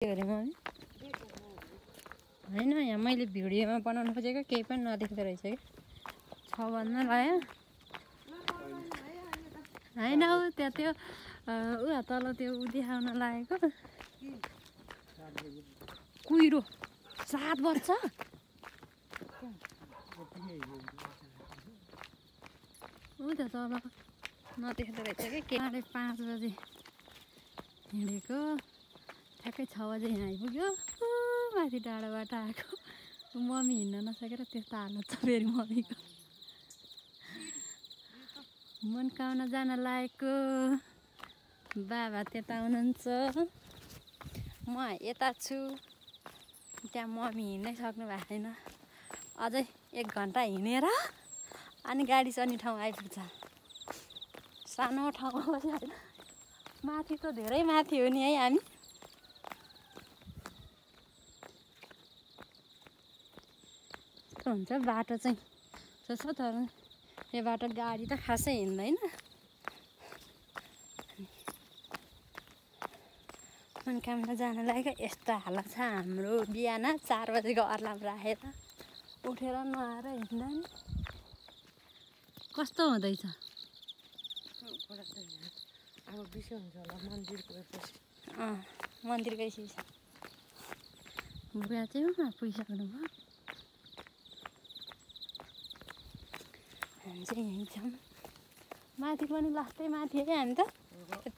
अरे मम्मी होइन यहाँ मैले भिडियोमा बनाउनु खोजेको केही पनि नदेख्दो रहेछ कि 6 बज्न लाग्यो होइन हौ त्यहाँ त्यो उहाँ तल त्यो देखाउन लागेको कुहिरो 7 बज्छ उता तल नदेख्दो रहेछ कि 5 बजे हिँडेको ठ्याक्कै 6 बजे यहाँ आइपुग्यो माथि डाँडाबाट आएको मम्मी हिँड्न नसकेर त्यस्तो हालत छ फेरि मम्मीको मनकामना जान लागेको बाबा त्यता हुनुहुन्छ म यता छु त्यहाँ मम्मी हिँड्नै सक्नु भएको छैन अझै 1 घन्टा हिँडेर अनि गाडी चढ्ने ठाउँ आइपुग्छ सानो ठाउँमा पनि होइन माथि त धेरै माथि हो नि है हामी हुन्छ बाटो चाहिँ छ तर यो बाटो गाडी त खासै हिँड्दैन मनकामना जान लागेको यस्तो हालत छ हाम्रो बिहान 4 बजेको अलार्म राखेर उठेर नुहाएर हिँड्दा नि कस्तो हुँदैछ अब बिसो हुन्छ होला मन्दिर गइसकेछ बुवा चाहिँ उहाँ पुगिसक्नु भयो हामी चाहिँ यहीँ छौँ माथि पनि लास्टै माथि है हामी त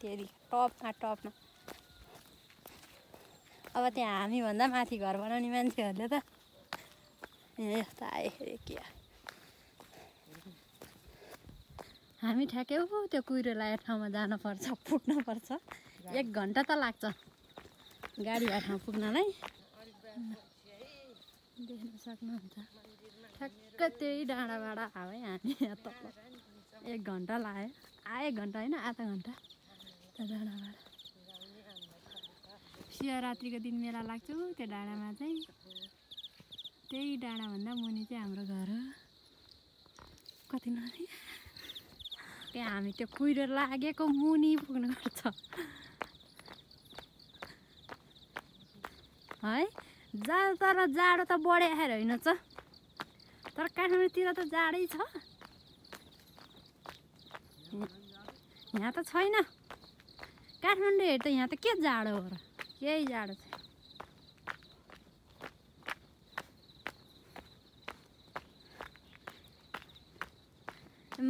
त्यति टपमा अब त्यहाँ हामीभन्दा माथि घर बनाउने मान्छेहरूले त यस्तो आयो के हामी ठ्याक्कै त्यो कुहिरो लागेको ठाउँमा जानुपर्छ पुग्नुपर्छ 1 घन्टा त लाग्छ गाडी भएको ठाउँ पुग्नलाई देख्न सक्नुहुन्छ ठ्याक्कै त्यही डाँडाबाट आयो है हामी यहाँ तल 1 घन्टा लाग्यो 1 घन्टा होइन आधा घन्टा डाँडाबाट शिवरात्रिको दिन मेला लाग्छ त्यो डाँडामा चाहिँ त्यही डाँडाभन्दा मुनि चाहिँ हाम्रो घर हो कति नदी त्यहाँ हामी त्यो कुहिरो लागेको मुनि पुग्नुपर्छ है तर जाडो त बढी आएर होइन छ तर काठमाडौँतिर त जाडै छ यहाँ त छैन काठमाडौँ हेर त यहाँ त के जाडो हो र केही जाडो छ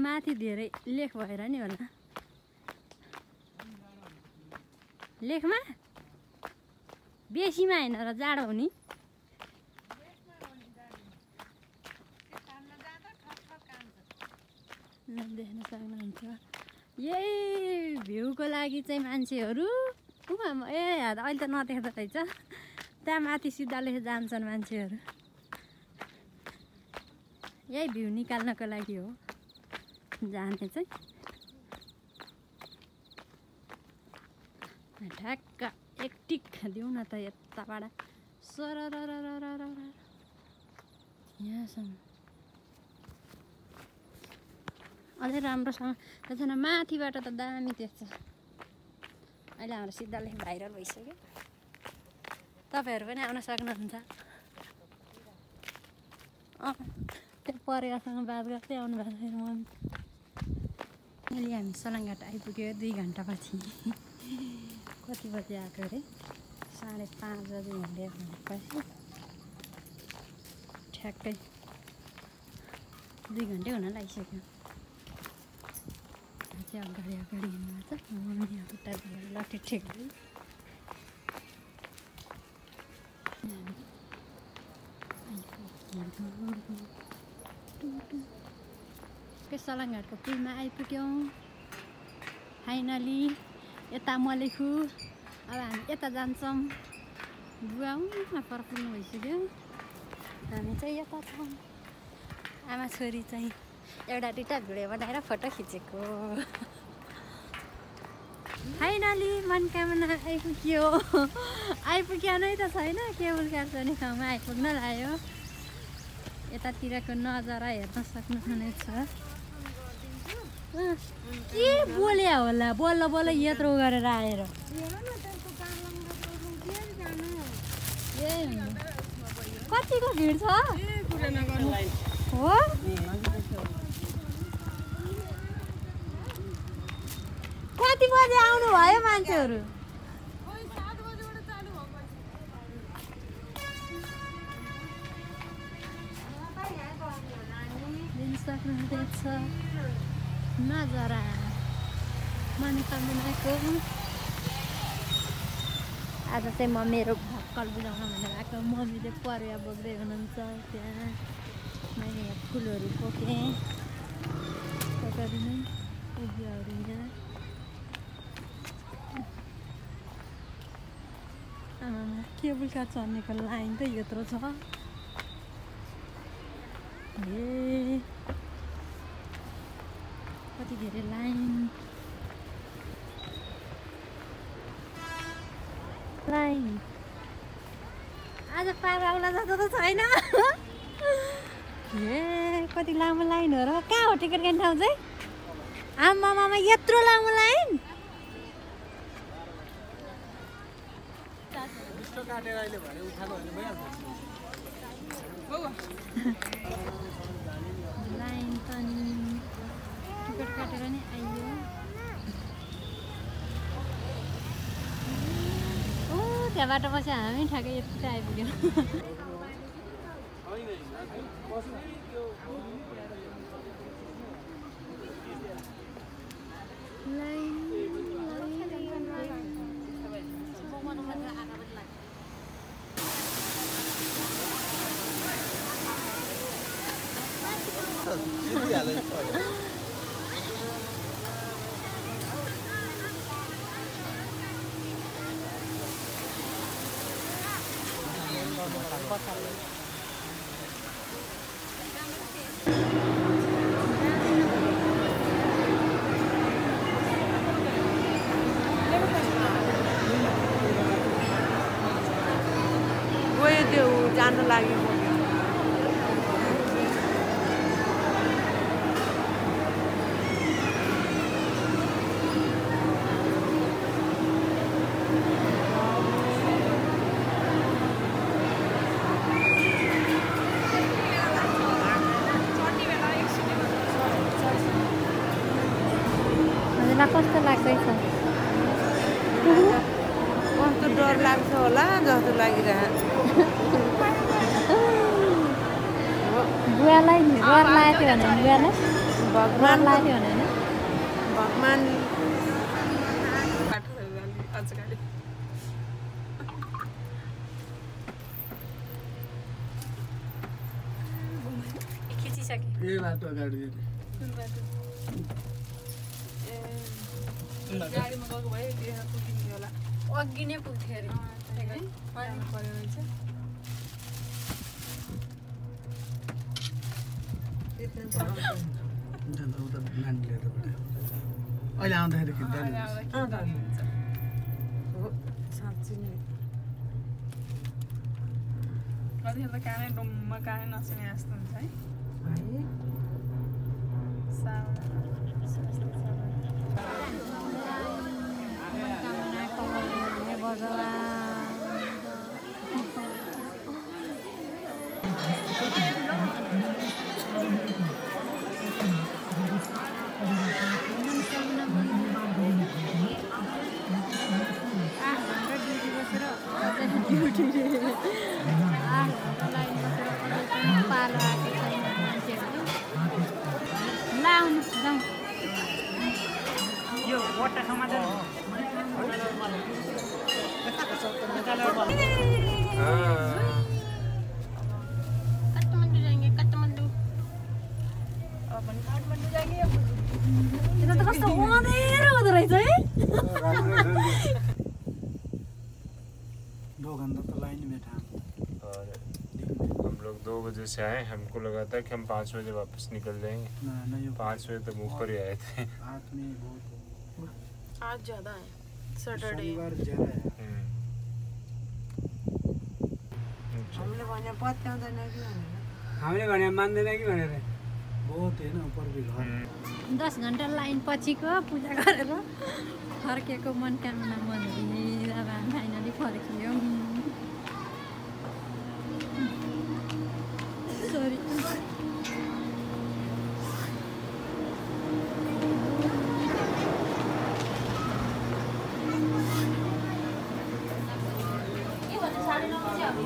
माथि धेरै लेख भएर नि होला लेखमा बेसीमा होइन र जाडो हुने देख्न सक्नुहुन्छ यही भ्यूको लागि चाहिँ मान्छेहरू ए अहिले त नदेख्दो रहेछ त्यहाँ माथि सिधाले जान्छन् मान्छेहरू यही भ्यू निकाल्नको लागि हो जाने चाहिँ ठ्याक्क एक टिक दिउँ न त यताबाट सरर यहाँसम्म अझै राम्रोसँग त्यसमा माथिबाट त दामी देख्छ अहिले हाम्रो सिधाले भाइरल भइसक्यो तपाईँहरू पनि आउन सक्नुहुन्छ त्यो परिवारसँग बात गर्दै आउनु भएको छैन मम्मी अहिले हामी सलाङघाट आइपुग्यो 2 घन्टापछि कति बजी आएको अरे 5:30 बजी हिँडेर भनेपछि ठ्याक्कै 2 घन्टै हुन लागिसक्यो चाहिँ अगाडि हिँड्नु छ मम्मी खुट्टा लट्ठी ठेक्दै के सलाङघाटको पुलमा आइपुग्यौँ फाइनली यता मलेखु अब हामी यता जान्छौँ बुवा पर पुग्नु भइसक्यो हामी चाहिँ यता छौँ आमा छोरी चाहिँ एउटा 2टा भिडियो बनाएर फोटो खिचेको फाइनली मनकामना आइपुग्यो नै त छैन केबुल कार चढ्ने ठाउँमा आइपुग्न लाग्यो यतातिरको नजारा हेर्न सक्नुहुनेछ के बोल्या होला बल्ल बल्ल यत्रो गरेर आएर कतिको भिड छ हो कति बजे आउनु भयो मान्छेहरू सक्नुहुँदैछ नजरा मनोकामनाको आज चाहिँ म मेरो भक्कल बुझाउन भनेर आएको मम्मीले परेवा बोक्दै हुनुहुन्छ त्यहाँ मैले यहाँ फुलहरू बोकेँ पकाइदिनु उभियोहरू यहाँ केबल कार चढ्नेको लाइन त यत्रो छ ए कति धेरै लाइन आज पार आउला जस्तो त छैन ए कति लामो लाइन हो र कहाँ हो टिकट काट्ने ठाउँ चाहिँ आमामा यत्रो लामो लाइन लाइन त नि टिकट काटेर नि आइयो ओ त्यहाँबाट पछि हामी ठ्याक्कै यति आइपुग्यौँ गयो त्यो जानु लागि कस्तो लाग्दैछ कस्तो डर लाग्छ होला जस्तो लागिरहेको बुवालाई डर लागेको थियो भने बुवालाई भगवान लागेको थियो भने भगवान खिचिसके ये बाटो अगाडि गाडीमा गएको भए त्यहाँ पुगिन्थ्यो होला अघि नै पुग्थ्यो अरे पर्यो रहेछ उता नानी लिएर अहिले आउँदाखेरि खिच्दा साँच्ची नै कतिखेर त कानै डुम्म कानै नसुने जस्तो हुन्छ है कस्तो अँधेरो हुँदो रहेछ है 2 घंटा तो लाइन में था और हम लोग 2 बजे से आए हमको लगा था कि हम 5 बजे वापस निकल जाएंगे 5 बजे तक ऊपर ही आए थे आज में बहुत आज ज्यादा है सैटरडे शनिवार ज्यादा है हामीले भने पत्याउँदैन कि भनेर हामीले भने मान्दैन कि भनेर बहुत है ना ऊपर भी घर 10 घन्टा लाइन पछिको पूजा गरेर फर्केको मनकामना मन्दिर अब हामी फाइनली फर्कियौँ साढे 9 बजे